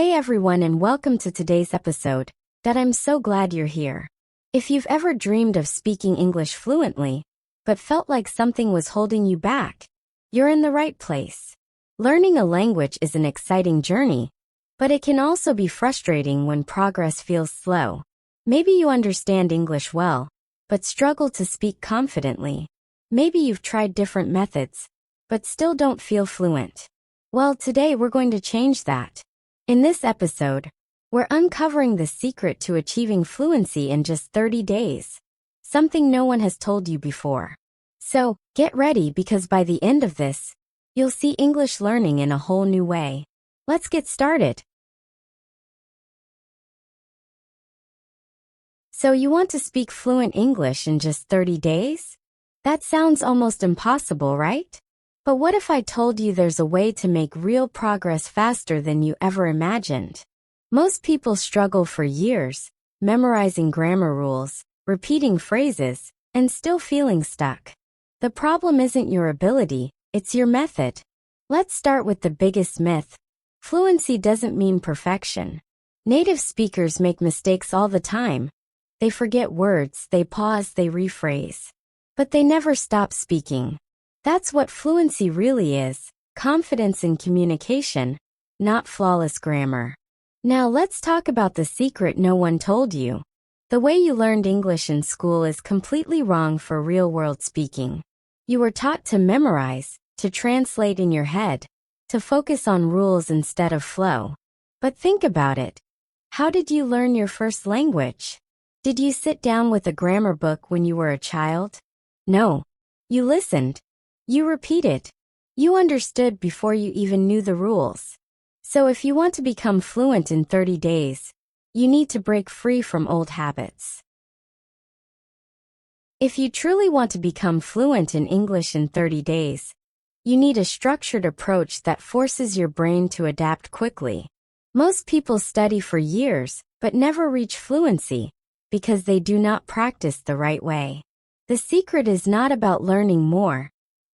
Hey everyone, and welcome to today's episode. I'm so glad you're here. If you've ever dreamed of speaking English fluently, but felt like something was holding you back, you're in the right place. Learning a language is an exciting journey, but it can also be frustrating when progress feels slow. Maybe you understand English well, but struggle to speak confidently. Maybe you've tried different methods, but still don't feel fluent. Well, today we're going to change that. In this episode, we're uncovering the secret to achieving fluency in just 30 days, something no one has told you before. So, get ready because by the end of this, you'll see English learning in a whole new way. Let's get started. So you want to speak fluent English in just 30 days? That sounds almost impossible, right? But what if I told you there's a way to make real progress faster than you ever imagined? Most people struggle for years, memorizing grammar rules, repeating phrases, and still feeling stuck. The problem isn't your ability, it's your method. Let's start with the biggest myth. Fluency doesn't mean perfection. Native speakers make mistakes all the time. They forget words, they pause, they rephrase. But they never stop speaking. That's what fluency really is, confidence in communication, not flawless grammar. Now let's talk about the secret no one told you. The way you learned English in school is completely wrong for real-world speaking. You were taught to memorize, to translate in your head, to focus on rules instead of flow. But think about it. How did you learn your first language? Did you sit down with a grammar book when you were a child? No. You listened. You repeated. You understood before you even knew the rules. So if you want to become fluent in 30 days, you need to break free from old habits. If you truly want to become fluent in English in 30 days, you need a structured approach that forces your brain to adapt quickly. Most people study for years, but never reach fluency, because they do not practice the right way. The secret is not about learning more.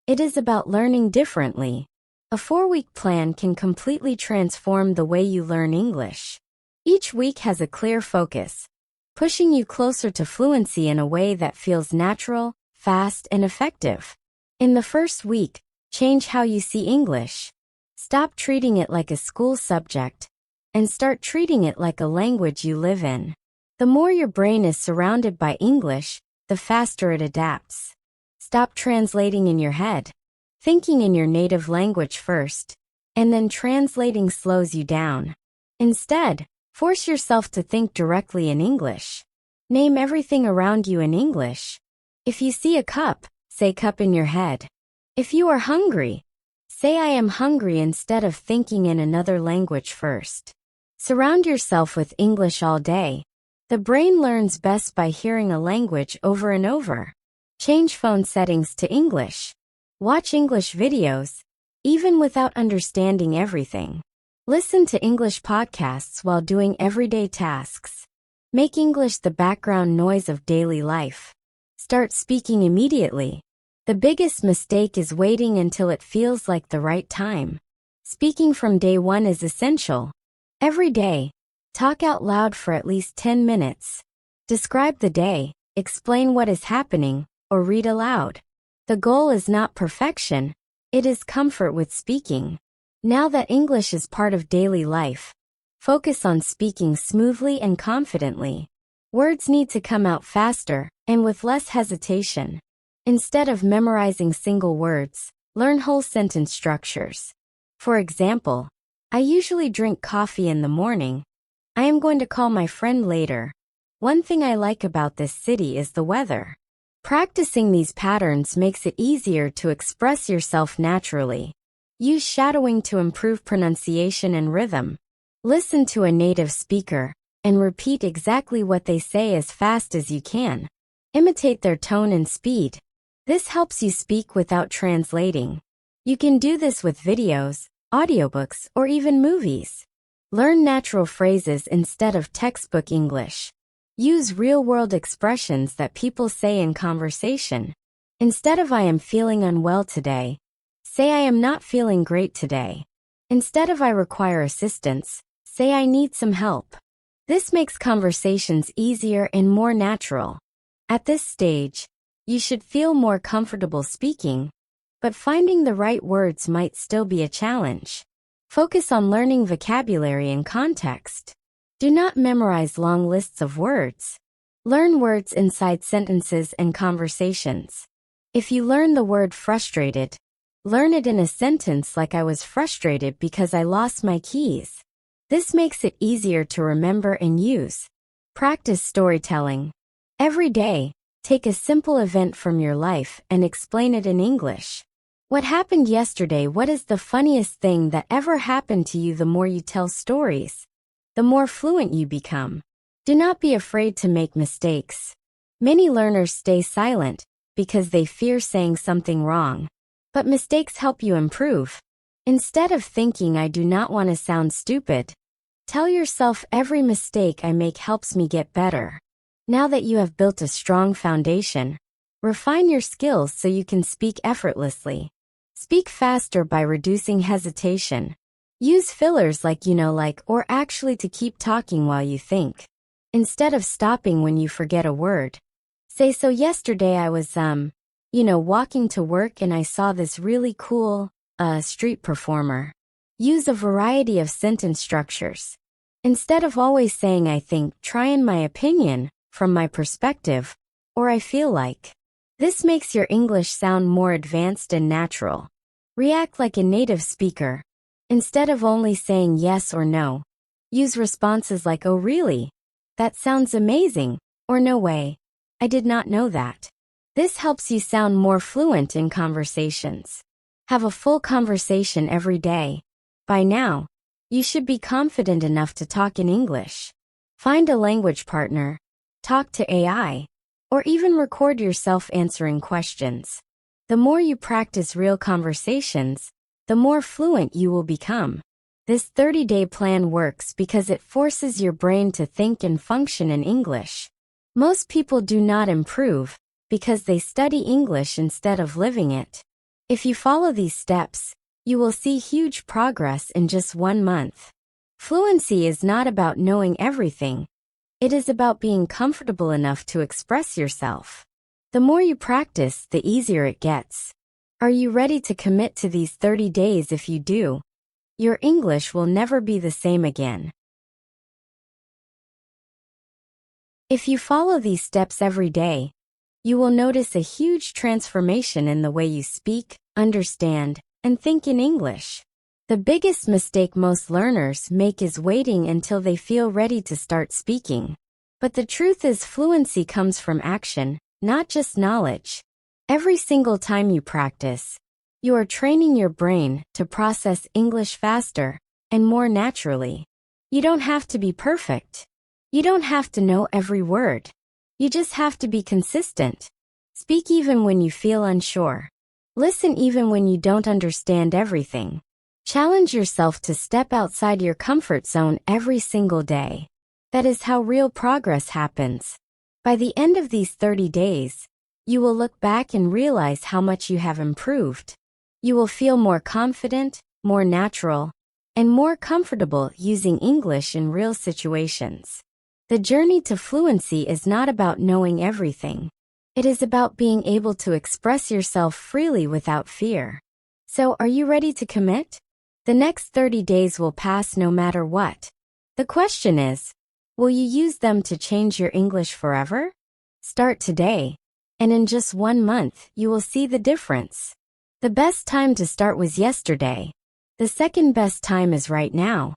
It is about learning differently. A 4-week plan can completely transform the way you learn English. Each week has a clear focus, pushing you closer to fluency in a way that feels natural, fast, and effective. In the first week, change how you see English. Stop treating it like a school subject, and start treating it like a language you live in. The more your brain is surrounded by English, the faster it adapts. Stop translating in your head. Thinking in your native language first, and then translating slows you down. Instead, force yourself to think directly in English. Name everything around you in English. If you see a cup, say cup in your head. If you are hungry, say I am hungry instead of thinking in another language first. Surround yourself with English all day. The brain learns best by hearing a language over and over. Change phone settings to English. Watch English videos, even without understanding everything. Listen to English podcasts while doing everyday tasks. Make English the background noise of daily life. Start speaking immediately. The biggest mistake is waiting until it feels like the right time. Speaking from day one is essential. Every day, talk out loud for at least 10 minutes. Describe the day, explain what is happening, or read aloud. The goal is not perfection, it is comfort with speaking. Now that English is part of daily life, focus on speaking smoothly and confidently. Words need to come out faster and with less hesitation. Instead of memorizing single words, learn whole sentence structures. For example, I usually drink coffee in the morning. I am going to call my friend later. One thing I like about this city is the weather. Practicing these patterns makes it easier to express yourself naturally. Use shadowing to improve pronunciation and rhythm. Listen to a native speaker and repeat exactly what they say as fast as you can. Imitate their tone and speed. This helps you speak without translating. You can do this with videos, audiobooks, or even movies. Learn natural phrases instead of textbook English. Use real-world expressions that people say in conversation. Instead of I am feeling unwell today, say I am not feeling great today. Instead of I require assistance, Say I need some help. This makes conversations easier and more natural. At this stage, you should feel more comfortable speaking, but finding the right words might still be a challenge. Focus on learning vocabulary and context. Do not memorize long lists of words. Learn words inside sentences and conversations. If you learn the word frustrated, learn it in a sentence like I was frustrated because I lost my keys. This makes it easier to remember and use. Practice storytelling. Every day, take a simple event from your life and explain it in English. What happened yesterday? What is the funniest thing that ever happened to you? The more you tell stories, the more fluent you become. Do not be afraid to make mistakes. Many learners stay silent because they fear saying something wrong. But mistakes help you improve. Instead of thinking I do not want to sound stupid, tell yourself every mistake I make helps me get better. Now that you have built a strong foundation, refine your skills so you can speak effortlessly. Speak faster by reducing hesitation. Use fillers like or actually to keep talking while you think. Instead of stopping when you forget a word, say so yesterday I was walking to work and I saw this really cool, street performer. Use a variety of sentence structures. Instead of always saying I think, try in my opinion, from my perspective, or I feel like. This makes your English sound more advanced and natural. React like a native speaker. Instead of only saying yes or no, use responses like oh really? That sounds amazing, or no way. I did not know that. This helps you sound more fluent in conversations. Have a full conversation every day. By now, you should be confident enough to talk in English. Find a language partner, talk to AI, or even record yourself answering questions. The more you practice real conversations, the more fluent you will become. This 30-day plan works because it forces your brain to think and function in English. Most people do not improve because they study English instead of living it. If you follow these steps, you will see huge progress in just 1 month. Fluency is not about knowing everything. It is about being comfortable enough to express yourself. The more you practice, the easier it gets. Are you ready to commit to these 30 days? If you do, your English will never be the same again. If you follow these steps every day, you will notice a huge transformation in the way you speak, understand, and think in English. The biggest mistake most learners make is waiting until they feel ready to start speaking. But the truth is fluency comes from action, not just knowledge. Every single time you practice, you are training your brain to process English faster and more naturally. You don't have to be perfect. You don't have to know every word. You just have to be consistent. Speak even when you feel unsure. Listen even when you don't understand everything. Challenge yourself to step outside your comfort zone every single day. That is how real progress happens. By the end of these 30 days, you will look back and realize how much you have improved. You will feel more confident, more natural, and more comfortable using English in real situations. The journey to fluency is not about knowing everything. It is about being able to express yourself freely without fear. So, are you ready to commit? The next 30 days will pass no matter what. The question is, will you use them to change your English forever? Start today, and in just 1 month, you will see the difference. The best time to start was yesterday. The second best time is right now.